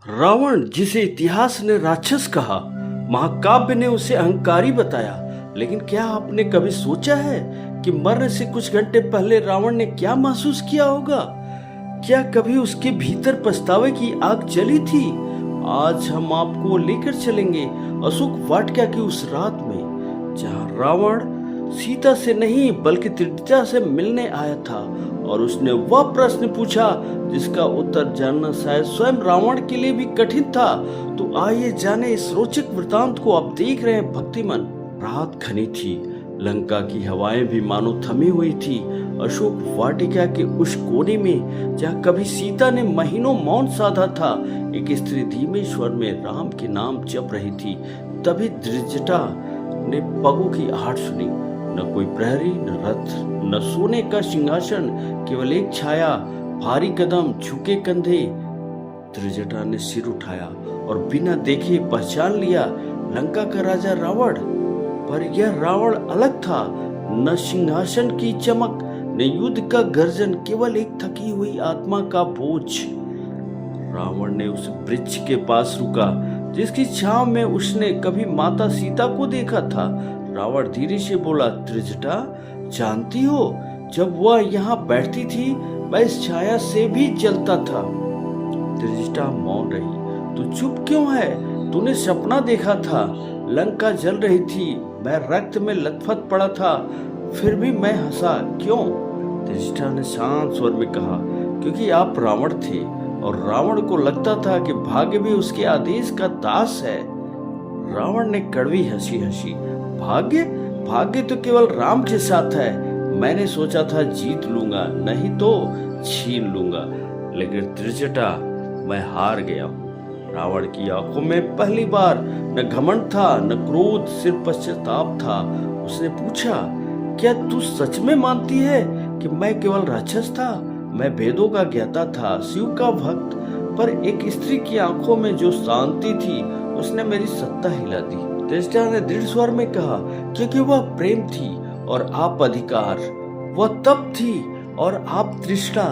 रावण, जिसे इतिहास ने राक्षस कहा, महाकाव्य ने उसे अहंकारी बताया, लेकिन क्या आपने कभी सोचा है कि मरने से कुछ घंटे पहले रावण ने क्या महसूस किया होगा? क्या कभी उसके भीतर पछतावे की आग जली थी? आज हम आपको लेकर चलेंगे अशोक वाटिका की उस रात में, जहां रावण सीता से नहीं बल्कि त्रिजटा से मिलने आया था और उसने वह प्रश्न पूछा जिसका उत्तर जानना शायद स्वयं रावण के लिए भी कठिन था। तो आइए जाने इस रोचक वृतांत को। आप देख रहे हैं भक्तिमान। रात घनी थी, लंका की हवाएं भी मानो थमी हुई थी। अशोक वाटिका के उस कोने में जहाँ कभी सीता ने महीनों मौन साधा था, एक स्त्री धीमे स्वर में राम के नाम जप रही थी। तभी त्रिजटा ने पगों की आहट सुनी। न कोई प्रहरी, न रथ, न सोने का सिंहासन, केवल एक छाया, भारी कदम, झुके कंधे। त्रिजटा ने सिर उठाया और बिना देखे पहचान लिया लंका का राजा रावण। पर यह रावण अलग था। न सिंहासन की चमक, न युद्ध का गर्जन, केवल एक थकी हुई आत्मा का बोझ। रावण ने उस वृक्ष के पास रुका जिसकी छांव में उसने कभी माता सीता को देखा था। रावण धीरे से बोला, त्रिजटा, जानती हो, जब वह यहाँ बैठती थी मैं इस छाया से भी जलता था। त्रिजटा मौन रही। तू चुप क्यों है? तूने सपना देखा था, लंका जल रही थी, मैं रक्त में लथपथ पड़ा था, फिर भी मैं हंसा क्यों? त्रिजटा ने शांत स्वर में कहा, क्योंकि आप रावण थे और रावण को लगता था कि भाग्य भी उसके आदेश का दास है। रावण ने कड़वी हंसी हंसी, भाग्य? भाग्य तो केवल राम के साथ है। मैंने सोचा था जीत लूंगा, नहीं तो छीन लूंगा, लेकिन त्रिजटा, मैं हार गया हूँ। रावण की आंखों में पहली बार न घमंड था, न क्रोध, सिर्फ पश्चाताप था। उसने पूछा, क्या तू सच में मानती है कि मैं केवल राक्षस था? मैं वेदों का ज्ञाता था, शिव का भक्त, पर एक स्त्री की आंखों में जो शांति थी उसने मेरी सत्ता हिला दी। त्रिजटा ने दृढ़ स्वर में कहा, क्योंकि वह प्रेम थी और आप अधिकार, वह तप थी और आप तृष्णा,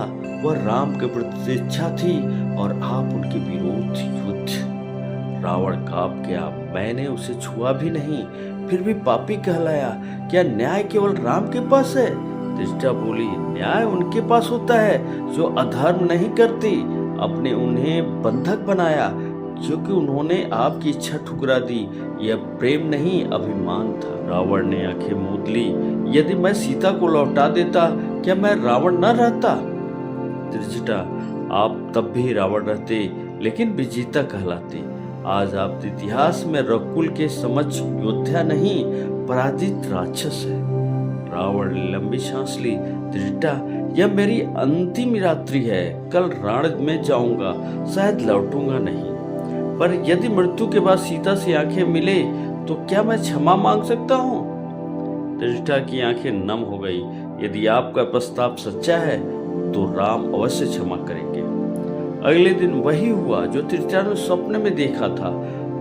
वह राम के प्रति इच्छा थी और आप उनके विरोध युद्ध। रावण कांप गया। मैंने उसे छुआ भी नहीं, फिर भी पापी कहलाया। क्या न्याय केवल राम के पास है? त्रिजटा बोली, न्याय उनके पास होता है जो अधर्म नहीं करते। अपने उन्हें बंधक बनाया क्योंकि उन्होंने आपकी इच्छा ठुकरा दी। यह प्रेम नहीं, अभिमान था। रावण ने आंखें मूंद ली। यदि मैं सीता को लौटा देता, क्या मैं रावण न रहता? त्रिजटा, आप तब भी रावण रहते, लेकिन विजेता कहलाते। आज आप इतिहास में रघुकुल के समक्ष योद्धा नहीं, पराजित राक्षस है। रावण ने लंबी सांस ली। त्रिजटा, यह मेरी अंतिम रात्रि है। कल रण में जाऊंगा, शायद लौटूंगा नहीं, पर यदि मृत्यु के बाद सीता से आंखें मिले तो क्या मैं क्षमा मांग सकता हूँ? त्रिजटा की आंखें नम हो गई। यदि आपका प्रस्ताव सच्चा है तो राम अवश्य क्षमा करेंगे। अगले दिन वही हुआ जो त्रिजटा ने सपने में देखा था।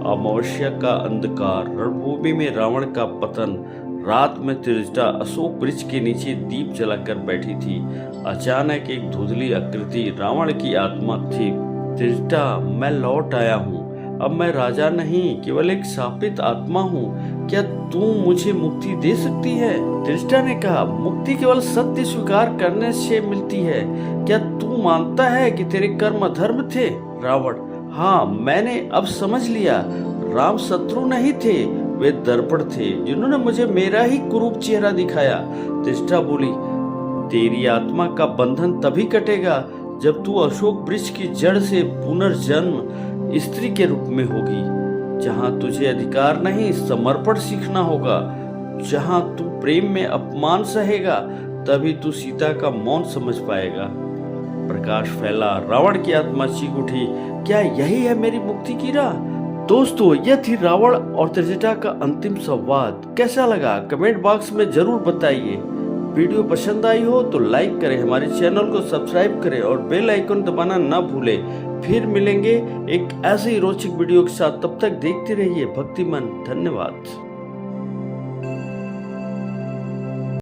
अमावस्या का अंधकार, रणभूमि में रावण का पतन। रात में त्रिजटा अशोक वृक्ष के नीचे दीप जलाकर बैठी थी। अचानक एक धुंधली आकृति रावण की आत्मा थी। त्रिजटा, मैं लौट आया हूँ। अब मैं राजा नहीं, केवल एक शापित आत्मा हूँ। क्या तू मुझे मुक्ति दे सकती है? त्रिजटा ने कहा, मुक्ति केवल सत्य स्वीकार करने से मिलती है। क्या तू मानता है कि तेरे कर्म अधर्म थे? रावण, हाँ, मैंने अब समझ लिया। राम शत्रु नहीं थे, वे दर्पण थे जिन्होंने मुझे मेरा ही कुरूप चेहरा दिखाया। त्रिजटा बोली, तेरी आत्मा का बंधन तभी कटेगा जब तू अशोक वृक्ष की जड़ से पुनर्जन्म स्त्री के रूप में होगी। जहां तुझे अधिकार नहीं, समर्पण सीखना होगा। जहां तू प्रेम में अपमान सहेगा, तभी तू सीता का मौन समझ पाएगा। प्रकाश फैला। रावण की आत्मा चीख उठी, क्या यही है मेरी मुक्ति की राह? दोस्तों, यह थी रावण और त्रिजटा का अंतिम संवाद। कैसा लगा कमेंट बॉक्स में जरूर बताइए। वीडियो पसंद आई हो तो लाइक करें, हमारे चैनल को सब्सक्राइब करें और बेल आइकन दबाना न भूलें। फिर मिलेंगे एक ऐसे ही रोचक वीडियो के साथ। तब तक देखते रहिए भक्तिमान। धन्यवाद।